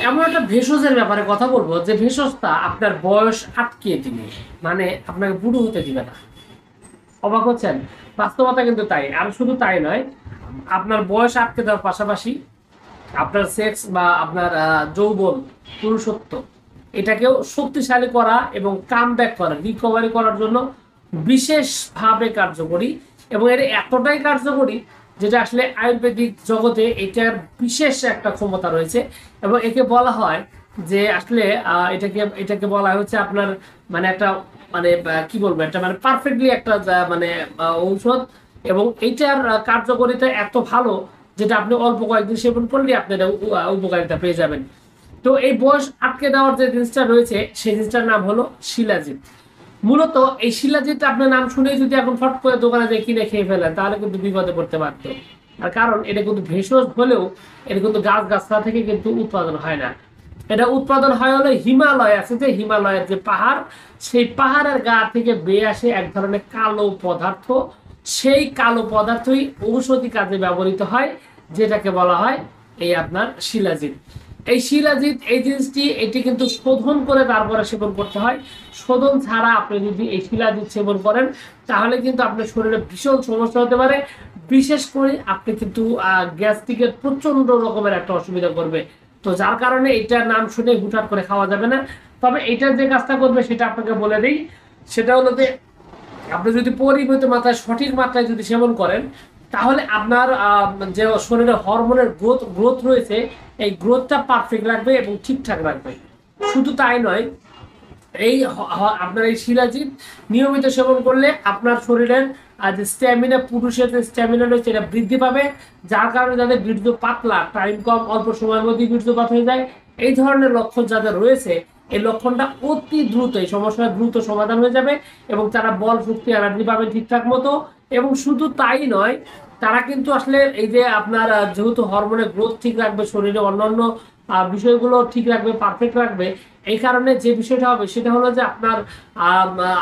এমন একটা ভেষজের ব্যাপারে কথা বলবো যে ভেষজটা আপনার বয়স আটকিয়ে দিবে, মানে আপনাকে বুড়ো হতে দিবে না। অবাক হচ্ছেন? বাস্তবতা কিন্তু তাই। আর শুধু তাই নয়, আপনার বয়স আটকে দেওয়ার পাশাপাশি আপনার সেক্স বা আপনার যৌবন, পুরুষত্ব, এটাকেও শক্তিশালী করা এবং কাম ব্যাক করা, রিকভারি করার জন্য বিশেষভাবে কার্যকরী। এবং এটা এতটাই কার্যকরী যেটা আসলে আয়ুর্বেদিক জগতে এটার বিশেষ একটা ক্ষমতা রয়েছে। এবং একে বলা হয় যে আসলে এটাকে এটাকে বলা হচ্ছে আপনার মানে একটা মানে কি বলবো, একটা মানে পারফেক্টলি একটা মানে ঔষধ। এবং এইটার কার্যকারিতা এত ভালো যেটা আপনি অল্প কয়েকদিন সেবন করলে আপনি এটা উপকারিতা পেয়ে যাবেন। তো এই বয়স আটকে দেওয়ার যে জিনিসটা রয়েছে সেই জিনিসটার নাম হলো শিলাজিৎ। মূলত এই শিলাজিৎ আপনার নাম শুনেই যদি এখন ফট করে দোকানে যে কিনে খেয়ে ফেলেন তাহলে কিন্তু বিপদে পড়তে পারতো। আর কারণ এটা কিন্তু ভেষজ হলেও এটা কিন্তু গাছগাছরা থেকে কিন্তু উৎপাদন হয় না। এটা উৎপাদন হয় হলো হিমালয় আছে, যে হিমালয়ের যে পাহাড়, সেই পাহাড়ের গা থেকে বেয়ে আসে এক ধরনের কালো পদার্থ। সেই কালো পদার্থই ঔষধি কাজে ব্যবহৃত হয়, যেটাকে বলা হয় এই আপনার শিলাজিৎ। এই শিলাজিৎ এই জিনিসটি এটি কিন্তু শোধন করে তারপরে সেবন করতে হয়। শোধন ছাড়া আপনি যদি এই শিলাজিৎ সেবন করেন তাহলে কিন্তু আপনার শরীরে ভীষণ সমস্যা হতে পারে। বিশেষ করে আপনি কিন্তু গ্যাস্ট্রিকের প্রচন্ড রকমের একটা অসুবিধা করবে। তো যার কারণে এটার নাম শুনে হুটহাট করে খাওয়া যাবে না। তবে এটার যে কাজটা করবে সেটা আপনাকে বলে দিই। সেটা হলো যে আপনি যদি পরিমিত মাত্রায়, সঠিক মাত্রায় যদি সেবন করেন তাহলে আপনার যে শরীরে হরমোনের গ্রোথ রয়েছে এই গ্রোথটা পারফেক্ট রাখবে এবং ঠিকঠাক রাখবে। শুধু তাই নয়, এই আপনার এই শিলাজিৎ নিয়মিত সেবন করলে আপনার শরীরের যে স্ট্যামিনা, পুরুষের যে স্ট্যামিনা রয়েছে এটা বৃদ্ধি পাবে। যার কারণে যাদের বীর্য পাতলা, টাইম কম, অল্প সময়ের মধ্যে বীর্যপাত হয়ে যায়, এই ধরনের লক্ষণ যাদের রয়েছে এই লক্ষণটা অতি দ্রুত, এই সমস্যাটা দ্রুত সমাধান হয়ে যাবে এবং তারা বল, শক্তি, এনার্জি পাবে ঠিকঠাক মতো। এবং শুধু তাই নয়, তারা কিন্তু আসলে এই যে আপনার যেহেতু হরমোনের গ্রোথ ঠিক রাখবে, শরীরে অন্যান্য বিষয়গুলো ঠিক রাখবে, পারফেক্ট রাখবে, এই কারণে যে বিষয়টা হবে সেটা হলো যে আপনার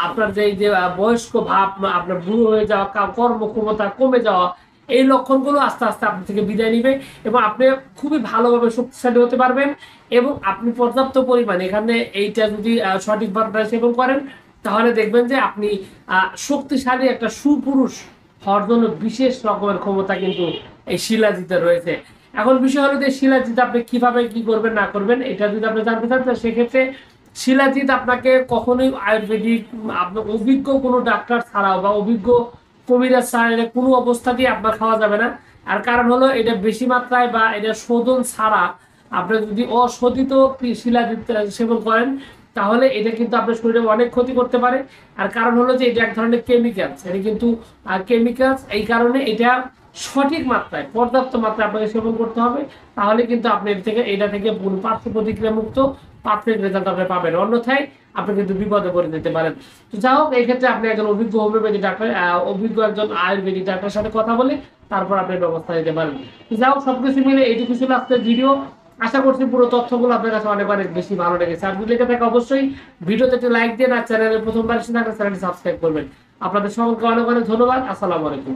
আপনার যে বয়স্ক ভাব, আপনার বুড়ো হয়ে যাওয়া, কর্মক্ষমতা কমে যাওয়া, এই লক্ষণগুলো আস্তে আস্তে আপনি থেকে বিদায় নিবে এবং আপনি খুবই ভালোভাবে শক্তিশালী হতে পারবেন। এবং আপনি পর্যাপ্ত পরিমাণে এখানে এইটা যদি সঠিকভাবে সেবন করেন তাহলে দেখবেন যে আপনি শক্তিশালী একটা সুপুরুষ হওয়ার জন্য বিশেষ রকমের ক্ষমতা কিন্তু এই শিলাজিতে রয়েছে। এখন বিষয় হলো যে শিলাজিৎ আপনি কিভাবে কি করবেন না করবেন এটা যদি আপনি জানতে চান, সেক্ষেত্রে শিলাজিৎ আপনাকে কখনোই আয়ুর্বেদিক আপনার অভিজ্ঞ কোনো ডাক্তার ছাড়াও বা অভিজ্ঞ কবিরাজ ছাড়া এটা কোনো অবস্থাতেই আপনার খাওয়া যাবে না। আর কারণ হলো এটা বেশি মাত্রায় বা এটা শোধন ছাড়া আপনি যদি অশোধিত শিলাজিৎ সেবন করেন তাহলে এটা কিন্তু আপনার শরীরে অনেক ক্ষতি করতে পারে। আর কারণ হলো যে এটা এক ধরনের কেমিক্যালস, এটা কিন্তু কেমিক্যালস, এই কারণে এটা সঠিক মাত্রায়, পর্যাপ্ত মাত্রায় আপনাকে সেবন করতে হবে। তাহলে কিন্তু আপনি এটা থেকে পার্শ্ব প্রতিক্রিয়া মুক্ত পারফেক্ট রেজাল্ট আপনি পাবেন। অন্যথায় আপনি কিন্তু বিপদে পড়ে যেতে পারেন। তো যাই হোক, এই ক্ষেত্রে আপনি একজন অভিজ্ঞ হোমিওপ্যাথি ডাক্তার, অভিজ্ঞ একজন আয়ুর্বেদিক ডাক্তারের সাথে কথা বলে তারপর আপনি ব্যবস্থা নিতে পারেন। তো যাই হোক, সবকিছু মিলে এইটুকু ছিল আজকের ভিডিও। আশা করছি পুরো তথ্যগুলো আপনার কাছে অনেক অনেক বেশি ভালো লেগেছে। আর যদি লেগে থাকে অবশ্যই ভিডিওতে একটি লাইক দিয়ে আর চ্যানেলের প্রথমবার এসে থাকলে চ্যানেলটি সাবস্ক্রাইব করবেন। আপনাদের সকলকে অনেক অনেক ধন্যবাদ। আসসালামু আলাইকুম।